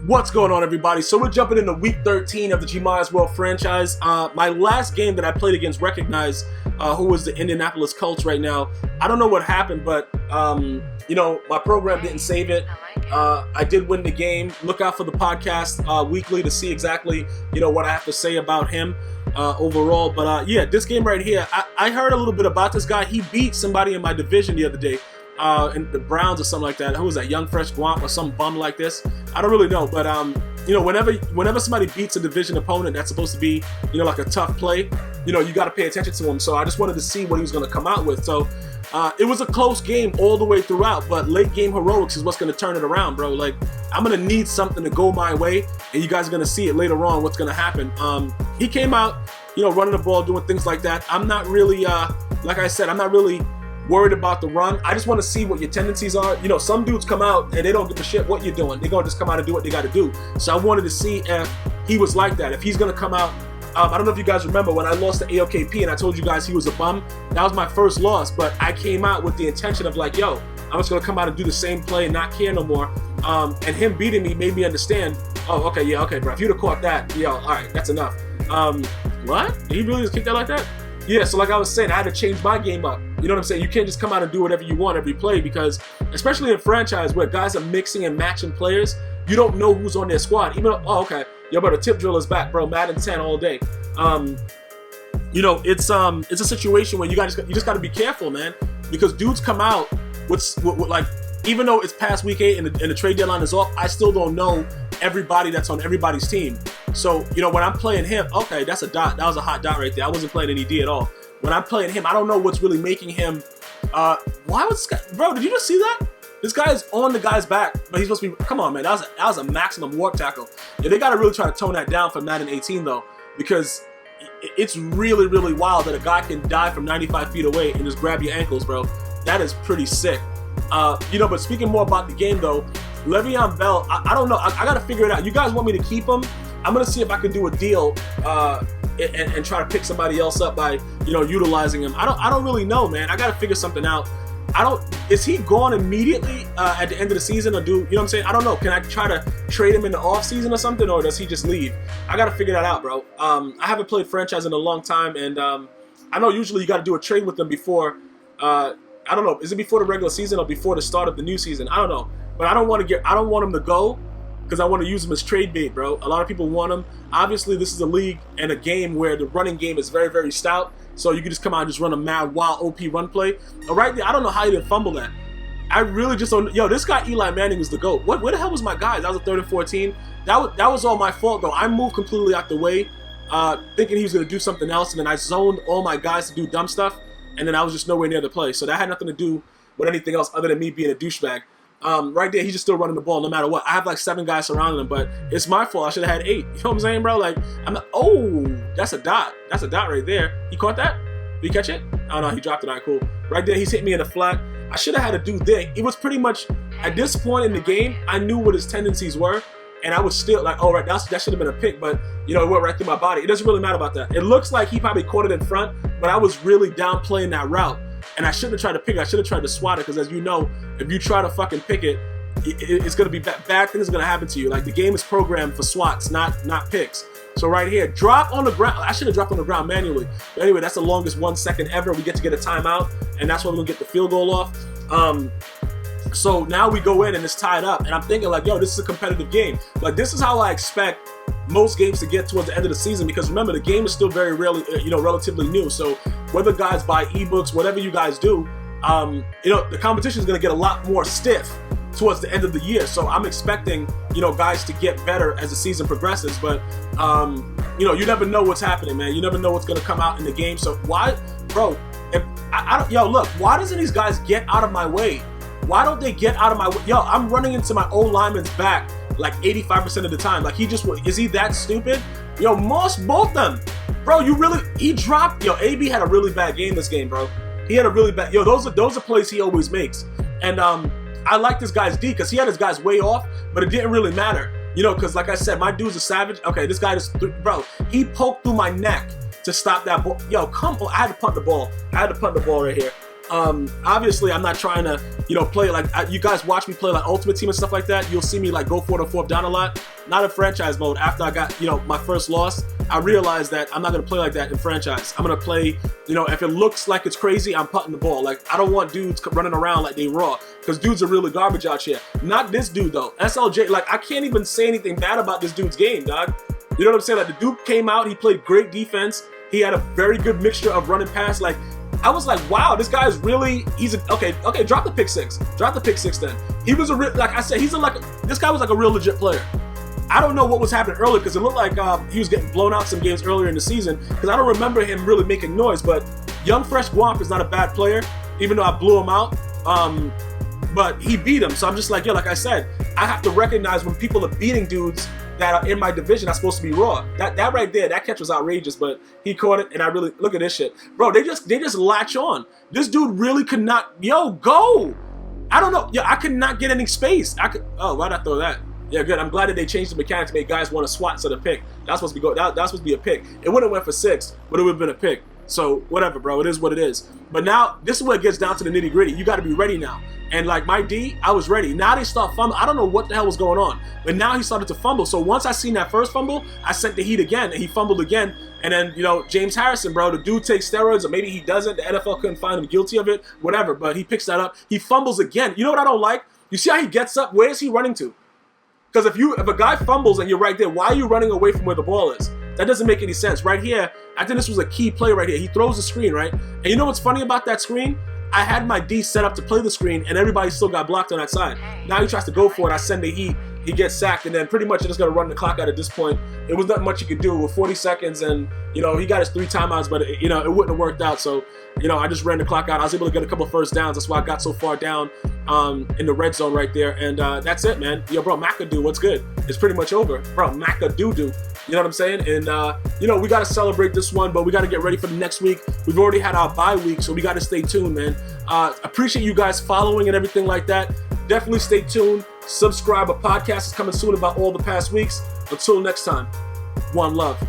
What's going on, everybody? So we're jumping into week 13 of the GmiasWorld franchise. My last game that I played against Recognize, who was the Indianapolis Colts right now. I don't know what happened, but my program didn't save it. I did win the game. Look out for the podcast weekly to see exactly what I have to say about him overall. But yeah, this game right here, I heard a little bit about this guy. He beat somebody in my division the other day. In the Browns or something like that. Who was that? Young Fresh Guamp or some bum like this? I don't really know, but whenever somebody beats a division opponent, that's supposed to be like a tough play. You got to pay attention to him. So I just wanted to see what he was going to come out with. So it was a close game all the way throughout, but late game heroics is what's going to turn it around, bro. Like, I'm going to need something to go my way, and you guys are going to see it later on what's going to happen. He came out, running the ball, doing things like that. I'm not really, like I said, I'm not really worried about the run. I just want to see what your tendencies are. Some dudes come out and they don't give a shit what you're doing. They're going to just come out and do what they got to do. So I wanted to see if he was like that. If he's going to come out. I don't know if you guys remember when I lost to AOKP and I told you guys he was a bum. That was my first loss, but I came out with the intention of like, yo, I'm just going to come out and do the same play and not care no more. And him beating me made me understand, oh, okay, yeah, okay, bro. If you'd have caught that, yo, all right, that's enough. What? Did he really just kick that like that? Yeah, so like I was saying, I had to change my game up. You know what I'm saying? You can't just come out and do whatever you want every play because, especially in franchise where guys are mixing and matching players, you don't know who's on their squad. Even though, oh, okay, yo, bro, the tip driller's back, bro. Madden 10 all day. It's a situation where you just got to be careful, man, because dudes come out with like, even though it's past week 8 and the trade deadline is off, I still don't know everybody that's on everybody's team. So, when I'm playing him, okay, that's a dot. That was a hot dot right there. I wasn't playing any D at all. When I'm playing him, I don't know what's really making him. Why was this guy, bro? Did you just see that? This guy is on the guy's back, but he's supposed to be. Come on, man. That was a maximum warp tackle. Yeah, they got to really try to tone that down for Madden 18 though, because it's really, really wild that a guy can dive from 95 feet away and just grab your ankles, bro. That is pretty sick. But speaking more about the game though, Le'Veon Bell, I don't know. I got to figure it out. You guys want me to keep him? I'm gonna see if I can do a deal and try to pick somebody else up by utilizing him. I don't really know, man. I got to figure something out. Is he gone immediately at the end of the season, or do you know what I'm saying? I don't know. Can I try to trade him in the off season or something, or does he just leave? I got to figure that out, bro. I haven't played franchise in a long time, and I know usually you got to do a trade with them before. I don't know. Is it before the regular season or before the start of the new season? I don't know. But I don't want him to go because I want to use him as trade bait, bro. A lot of people want him. Obviously, this is a league and a game where the running game is very, very stout. So you can just come out and just run a mad, wild, OP run play. Right there, I don't know how he didn't fumble that. I really just don't. Yo, this guy Eli Manning is the GOAT. Where the hell was my guy? That was a 3rd and 14. That was all my fault, though. I moved completely out the way, thinking he was going to do something else, and then I zoned all my guys to do dumb stuff, and then I was just nowhere near the play. So that had nothing to do with anything else other than me being a douchebag. Right there, he's just still running the ball no matter what. I have like 7 guys surrounding him, but it's my fault. I should have had 8. You know what I'm saying, bro? Like, that's a dot. That's a dot right there. He caught that? Did he catch it? Oh, no, he dropped it. All right, cool. Right there, he's hit me in the flat. I should have had a dude there. It was pretty much, at this point in the game, I knew what his tendencies were, and I was still like, oh, right, that should have been a pick, but, it went right through my body. It doesn't really matter about that. It looks like he probably caught it in front, but I was really downplaying that route. And I shouldn't have tried to pick it. I should have tried to swat it because, as you know, if you try to fucking pick it, it's going to be bad things are going to happen to you. Like, the game is programmed for swats, not picks. So right here, drop on the ground. I should have dropped on the ground manually. But anyway, that's the longest 1 second ever. We get to get a timeout, and that's when we're going to get the field goal off. So now we go in, and it's tied up. And I'm thinking, like, yo, this is a competitive game. Like, this is how I expect most games to get towards the end of the season, because remember, the game is still very rarely, relatively new. So whether guys buy ebooks, whatever you guys do, the competition is going to get a lot more stiff towards the end of the year. So I'm expecting, guys to get better as the season progresses. But, you never know what's happening, man. You never know what's going to come out in the game. So why, bro, look, why doesn't these guys get out of my way? Why don't they get out of my way? Yo, I'm running into my old lineman's back like 85% of the time. Like, is he that stupid? Yo, both them. Bro, he dropped. Yo, AB had a really bad game this game, bro. He had a really bad, those are plays he always makes. And I like this guy's D because he had his guys way off, but it didn't really matter. Because like I said, my dude's a savage. Okay, this guy just, bro, he poked through my neck to stop that ball. Yo, come on. I had to punt the ball. Right here. Obviously, I'm not trying to, play like, you guys watch me play like Ultimate Team and stuff like that. You'll see me like go for it on 4th down a lot. not in franchise mode. After I got, my first loss, I realized that I'm not going to play like that in franchise. I'm going to play, if it looks like it's crazy, I'm putting the ball. Like, I don't want dudes running around like they raw, because dudes are really garbage out here. Not this dude, though. SLJ, like, I can't even say anything bad about this dude's game, dog. You know what I'm saying? Like, the dude came out, he played great defense. He had a very good mixture of running pass. Like, I was like, wow, this guy is really, okay, drop the pick six. Drop the pick six then. He was like I said, this guy was like a real legit player. I don't know what was happening earlier, because it looked like he was getting blown out some games earlier in the season, because I don't remember him really making noise. But young fresh Guamp is not a bad player, even though I blew him out. But he beat him, so I'm just like, like I said, I have to recognize when people are beating dudes that are in my division that's supposed to be raw. That right there, that catch was outrageous, but he caught it, and I really, look at this shit. Bro, they just latch on. This dude really could not, go. I don't know, I could not get any space. Why'd I throw that? Yeah, good. I'm glad that they changed the mechanics to make guys want to swat instead of pick. That's supposed to be a pick. It wouldn't have went for 6, but it would have been a pick. So whatever, bro. It is what it is. But now this is where it gets down to the nitty gritty. You got to be ready now. And like my D, I was ready. Now they start fumbling. I don't know what the hell was going on, but now he started to fumble. So once I seen that first fumble, I sent the heat again, and he fumbled again. And then, James Harrison, bro, the dude takes steroids, or maybe he doesn't. The NFL couldn't find him guilty of it, whatever. But he picks that up. He fumbles again. You know what I don't like? You see how he gets up? Where is he running to? Because if a guy fumbles and you're right there, why are you running away from where the ball is? That doesn't make any sense. Right here, I think this was a key play right here. He throws the screen, right? And you know what's funny about that screen? I had my D set up to play the screen, and everybody still got blocked on that side. Now he tries to go for it. I send the heat. He gets sacked, and then pretty much you're just going to run the clock out at this point. It was not much you could do with 40 seconds, and, he got his 3 timeouts, but, it wouldn't have worked out. So, I just ran the clock out. I was able to get a couple first downs. That's why I got so far down in the red zone right there. And that's it, man. Yo, bro, McAdoo, what's good? It's pretty much over. Bro, McAdoo-doo. You know what I'm saying? And, we got to celebrate this one, but we got to get ready for the next week. We've already had our bye week, so we got to stay tuned, man. Appreciate you guys following and everything like that. Definitely stay tuned. Subscribe. A podcast is coming soon about all the past weeks. Until next time, one love.